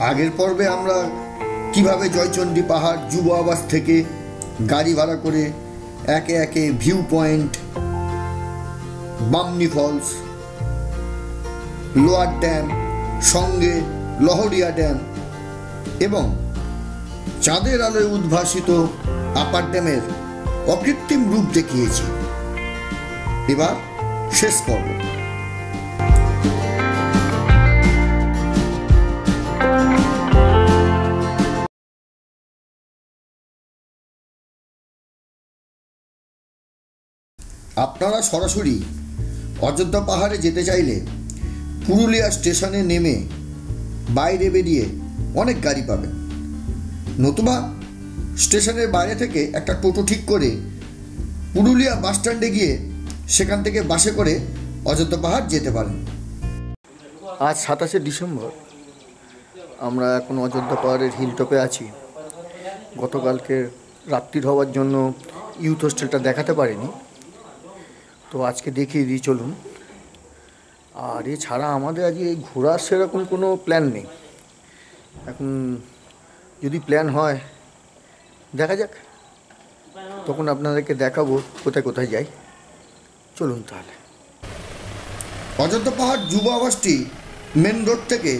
আগের পর্বে আমরা কিভাবে জয়চণ্ডী পাহাড় যুব আবাস থেকে গাড়ি ভাড়া করে একে একে viewpoint, Bamni falls, lower dam, সঙ্গে লহরিয়া ড্যাম এবং চাঁদের আলোয় উদ্ভাসিত আপার ড্যামের অকৃত্রিম রূপ দেখিয়েছি। এবার শেষ পর্ব। আপনারা সরাসরি অযোধ্যা পাহাড়ে যেতে চাইলে পুরুলিয়া স্টেশনে নেমে বাইরে বেরিয়ে অনেক গাড়ি পাবেন, নতুবা স্টেশনের বাইরে থেকে একটা টোটো ঠিক করে পুরুলিয়া বাস স্ট্যান্ডে গিয়ে সেখান থেকে বাসে করে অযোধ্যা পাহাড় যেতে পারেন। আজ 27শে ডিসেম্বর, আমরা এখন অযোধ্যা পাহাড়ের হিলটপে আছি। গতকালকে রাত্রির হওয়ার জন্য ইউথ হোস্টেলটা দেখাতে পারিনি, তো আজকে দেখিয়ে দিই চলুন। আর এছাড়া আমাদের আজকে ঘোরার সেরকম কোনো প্ল্যান নেই। এখন যদি প্ল্যান হয় দেখা যাক, তখন আপনাদেরকে দেখাবো কোথায় কোথায় যাই। চলুন তাহলে। অযোধ্যা পাহাড় যুব আবাসটি মেন রোড থেকে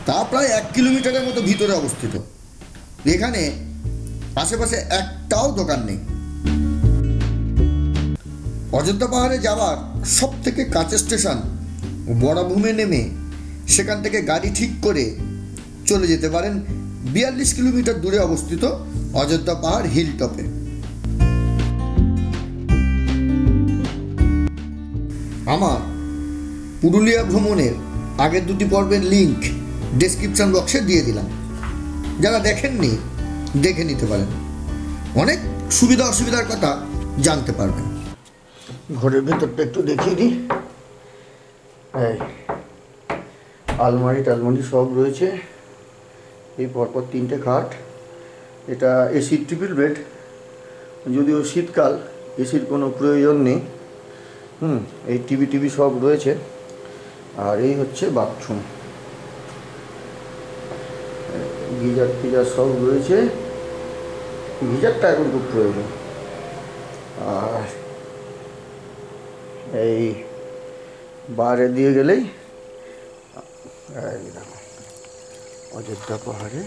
তা প্রায় 1 কিলোমিটারের মতো ভিতরে অবস্থিত। এখানে আশেপাশে একটাও দোকান নেই। অযোধ্যা পাহাড়ে যাওয়ার সব থেকে কাছের স্টেশন বরাভূমে নেমে সেখান থেকে গাড়ি ঠিক করে চলে যেতে পারেন 42 কিলোমিটার দূরে অবস্থিত অযোধ্যা পাহাড় হিল টপে। আমার পুরুলিয়া ভ্রমণের আগের 2টি পর্বের লিঙ্ক ডেসক্রিপশন বক্সে দিয়ে দিলাম, যারা দেখেননি দেখে নিতে পারেন, অনেক সুবিধা অসুবিধার কথা জানতে পারবেন। ঘরের ভেতরটা একটু দেখিয়ে দিই। এই আলমারি টালমারি সব রয়েছে, এই পরপর 3টে খাট। এটা এসির ট্রিপল বেড, যদিও শীতকাল এসির কোনো প্রয়োজন নেই। এই টিভি সব রয়েছে। আর এই হচ্ছে বাথরুম, গিজার সব রয়েছে। গিজারটা এখন খুব প্রয়োজন। আর এই বাইরে দিয়ে গেলেই অযোধ্যা পাহাড়ে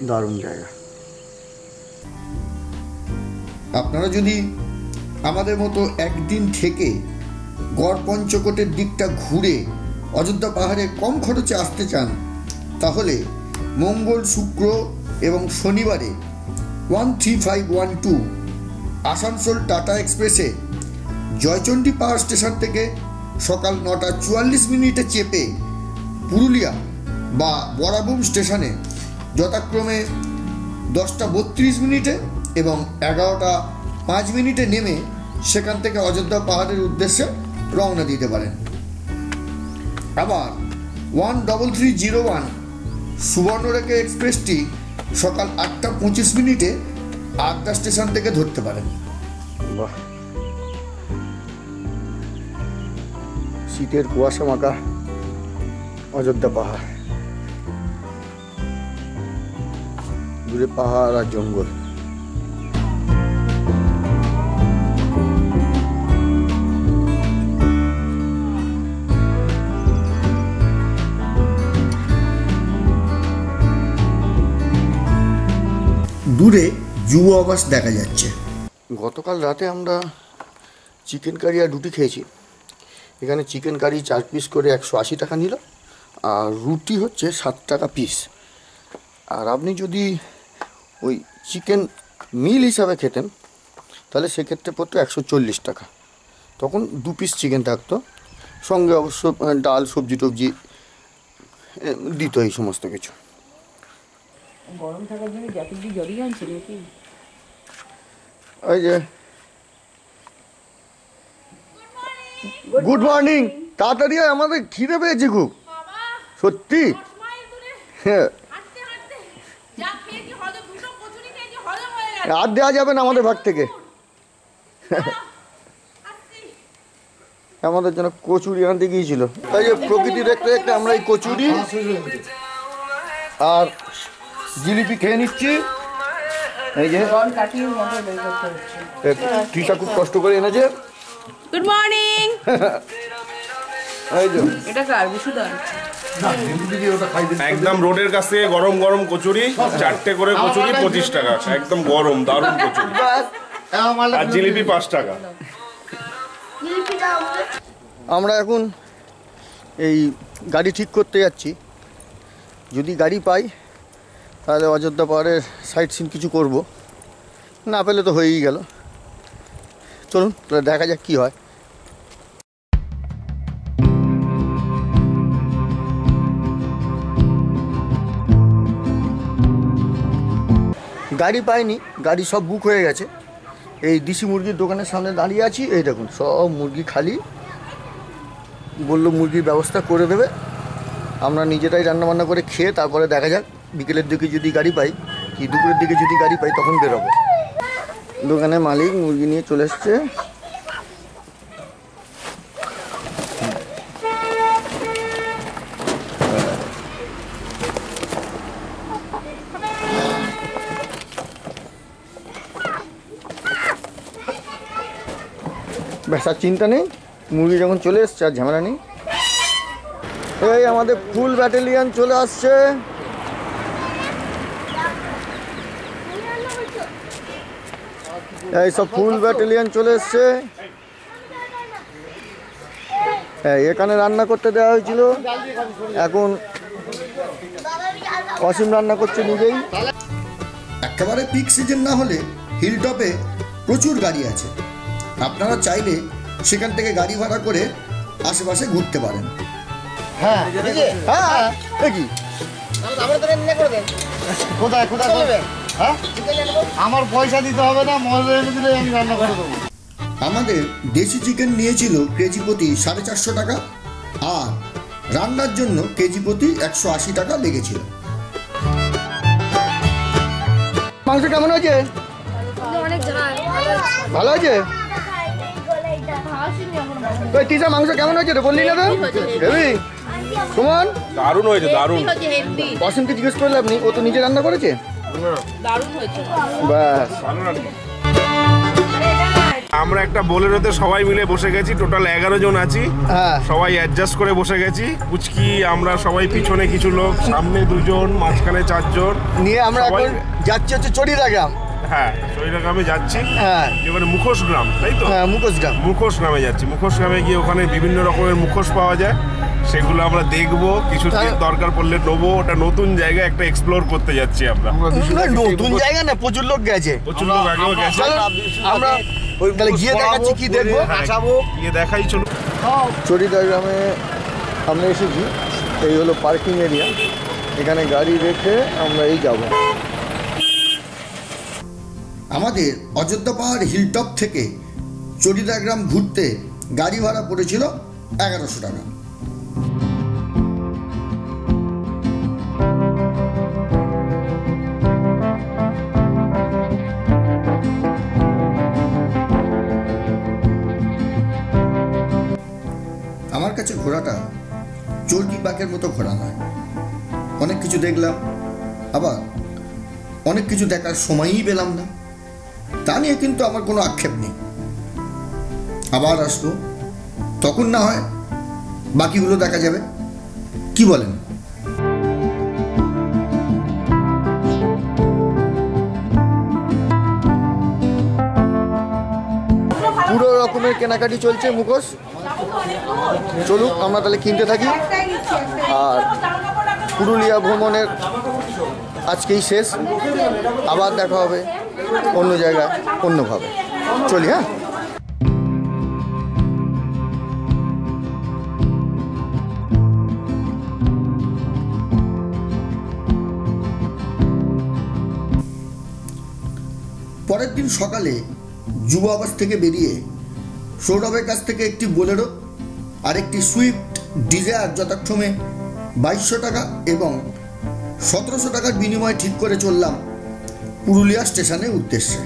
দারুণ জায়গা। আপনারা যদি আমাদের মতো একদিন থেকে গড় পঞ্চকোটের দিকটা ঘুরে অযোধ্যা পাহাড়ে কম খরচে আসতে চান, তাহলে মঙ্গল, শুক্র এবং শনিবারে 13512 আসানসোল টাটা এক্সপ্রেসে জয়চণ্ডী পাহাড় স্টেশন থেকে সকাল 9টা 44 মিনিটে চেপে পুরুলিয়া বা বরাভূম স্টেশনে যথাক্রমে 10টা 32 মিনিটে এবং 11টা 5 মিনিটে নেমে সেখান থেকে অযোধ্যা পাহাড়ের উদ্দেশ্যে রওনা দিতে পারেন। আবার 13301 সুবর্ণরেখা এক্সপ্রেসটি সকাল 8টা 25 মিনিটে আদ্রা স্টেশন থেকে ধরতে পারেন। বাহ, শীতের কুয়াশা মাখা অযোধ্যা পাহাড়, দূরে পাহাড় আর জঙ্গল। দূরে যুব আবাস দেখা যাচ্ছে। গতকাল রাতে আমরা চিকেন কারি আর রুটি খেয়েছি। এখানে চিকেন কারি 4 পিস করে 180 টাকা নিল, আর রুটি হচ্ছে 7 টাকা পিস। আর আপনি যদি ওই চিকেন মিল হিসাবে খেতেন তাহলে সেক্ষেত্রে পড়তো 140 টাকা। তখন 2 পিস চিকেন থাকতো, সঙ্গে অবশ্য ডাল, সবজি টবজি দিত, এই সমস্ত কিছু। গরম থাকার জন্য জ্যাকেট দিয়ে জড়িয়ে আনছে নাকি? ওই যে গুড মর্নিং, তাড়াতাড়ি আমাদের খিদে পেয়েছে খুব, সত্যি। হ্যাঁ, আর দেওয়া যাবে না আমাদের ভাগ থেকে। আমাদের জন্য কচুরি আনতে গিয়েছিল। এই যে প্রকৃতি দেখতে দেখতে আমরা এই কচুরি আর জিলিপি খেয়ে নিচ্ছি। এই যে টিশা খুব কষ্ট করে এনেছে। Good morning. এই যে এটা কার বিশুদান? একদম রোডের কাছ থেকে গরম গরম কচুরি, 4টে করে কচুরি 25 টাকা, একদম গরম দারুণ কচুরি। আর জিলিপি 5 টাকা। আমরা এখন এই গাড়ি ঠিক করতে যাচ্ছি। যদি গাড়ি পাই তাহলে অযোধ্যা পাহাড়ের সাইট সিন কিছু করব, না পেলে তো হয়েই গেল। চলুন তাহলে দেখা যাক কী হয়। গাড়ি পাইনি, গাড়ি সব বুক হয়ে গেছে। এই দেশি মুরগির দোকানের সামনে দাঁড়িয়ে আছি। এই দেখুন সব মুরগি খালি, বললো মুরগির ব্যবস্থা করে দেবে। আমরা নিজেরাই রান্নাবান্না করে খেয়ে তারপরে দেখা যাক বিকেলের দিকে যদি গাড়ি পাই কি দুপুরের দিকে যদি গাড়ি পাই তখন বেরোবো। দোকানের মালিক মুরগি নিয়ে চলে এসছে। ব্যাস আর চিন্তা নেই, মুরগি যখন চলে এসছে আর ঝামেলা নেই। এই আমাদের ফুল ব্যাটালিয়ন চলে আসছে। এই সব ফুল ব্যাটালিয়ন চলে এসছে। এখানে রান্না করতে দেওয়া হয়েছিল, এখন অসীম রান্না করছে নিজেই। একেবারে পিক সিজন না হলে হিল টপে প্রচুর গাড়ি আছে। আপনারা চাইলে সেখান থেকে গাড়ি ভাড়া করে আশেপাশে ঘুরতে পারেন। হ্যাঁ কি কোথায় কোথায় করবেন? হ্যাঁ আমার পয়সা দিতে হবে না, মজা এনে দিলে আমি রান্না করে দেবো। আমাদের দেশি চিকেন নিয়েছিল কেজি প্রতি 450 টাকা, আর রান্নার জন্য কেজি প্রতি 180 টাকা লেগেছিল। মাংস কেমন হয়েছে? ভালো আছে। তিসা মাংস কেমন হয়েছে রে, বললি না তো? হেভি সুমন, দারুণ হয়েছে, দারুণ। অসীমকে জিজ্ঞেস করলে আপনি, ও তো নিজে রান্না করেছে। ব্যাস আমরা একটা বোলেরোতে সবাই মিলে বসে গেছি, টোটাল 11 জন আছি। সবাই অ্যাডজাস্ট করে বসে গেছি। পুচকি আমরা সবাই, পিছনে কিছু লোক, সামনে 2 জন, মাঝখানে 4 জন নিয়ে আমরা এখন যাচ্ছি হচ্ছে চড়িদা গ্রাম। হ্যাঁ চড়িদা গ্রামে যাচ্ছি। যেখানে মুখোশ গ্রাম, তাই তো? হ্যাঁ মুখোশ গ্রামে যাচ্ছি। মুখোশ গ্রামে গিয়ে ওখানে বিভিন্ন রকমের মুখোশ পাওয়া যায়, সেগুলো আমরা দেখবো, কিছু দরকার পড়লে নেবো। ওটা নতুন জায়গা, একটা এক্সপ্লোর করতে যাচ্ছি আমরা। নতুন জায়গা না, প্রচুর লোক গেছে, প্রচুর লোক আগেও গেছে। আমরা তাহলে গিয়ে দেখাচ্ছি কি দেখবো, গিয়ে দেখাই। চলো। চড়িদা গ্রামে আমরা এসেছি। এই হলো পার্কিং এরিয়া, এখানে গাড়ি রেখে আমরা এই যাব। আমাদের অযোধ্যা পাহাড় হিলটপ থেকে চড়িদা গ্রাম ঘুরতে গাড়ি ভাড়া পড়েছিল 1100 টাকা। আমার কাছে ঘোরাটা চরকি বাঘের মতো ঘোরা নয়। অনেক কিছু দেখলাম, আবার অনেক কিছু দেখার সময়ই পেলাম না। তা নিয়ে কিন্তু আমার কোনো আক্ষেপ নেই। আবার আসবো, তখন না হয় বাকিগুলো দেখা যাবে। কি বলেন? পুরো রকমের কেনাকাটি চলছে মুখোশ। চলুক আমরা তাহলে কিনতে থাকি। আর পুরুলিয়া ভ্রমণের আজকেই শেষ, আবার দেখা হবে অন্য জায়গায় অন্যভাবে। চলি। হ্যাঁ পরের দিন সকালে যুব আবাস থেকে বেরিয়ে সৌরভের কাছ থেকে একটি বোলেরো আর একটি সুইফট ডিজায়ার যথাক্রমে 2200 টাকা এবং 1700 টাকার বিনিময়ে ঠিক করে চললাম পুরুলিয়া স্টেশনের উদ্দেশ্যে।